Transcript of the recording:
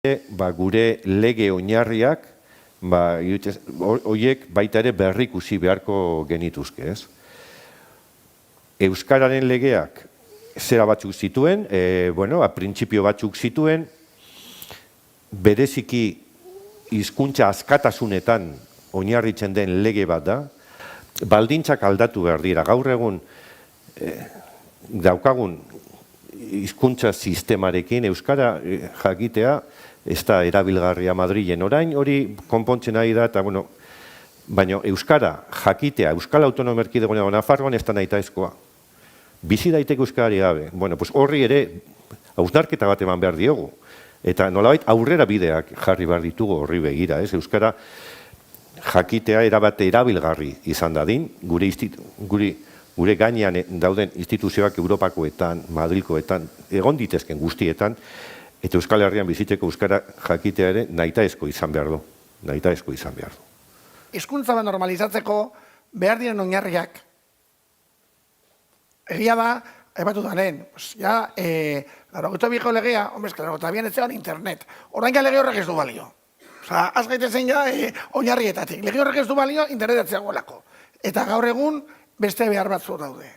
Gure lege oinarriak, horiek baita ere berrikusi beharko genituzke, ez? Euskararen legeak zera batzuk zituen, printzipio batzuk zituen, bereziki hizkuntza askatasunetan oinarritzen den lege bat da, baldintzak aldatu behar dira. Gaur egun daukagun hizkuntza sistemarekin euskara jakitea ez da erabilgarria Madrilen. Orain hori konpontzen ari da, eta baina euskara jakitea, Euskal Autonomia Erkidegoan Nafarroan ez da nahitaezkoa. Bizi daiteke euskarari gabe. Horri ere hausnarketa bat eman behar diogu. Eta nolabait aurrera bideak jarri behar ditugu horri begira. Euskara jakitea erabate erabilgarri izan dadin, gure gainean dauden instituzioak Europakoetan, Madrilkoetan, egon ditezken guztietan, eta Euskal Herrian bizitzeko euskara jakitea ere nahitaezko izan behar du. Nahitaezko izan behar du. Hizkuntza bat normalizatzeko behar diren oinarriak. Egia da, aipatu da lehen, laurogeita biko legea, laurogeita bian ez zegoen internet. Orain lege horrek ez du balio. Az gaitezen oinarrietatik. Lege horrek ez du balio internet ez zegoelako. Eta gaur egun beste behar batzu daude.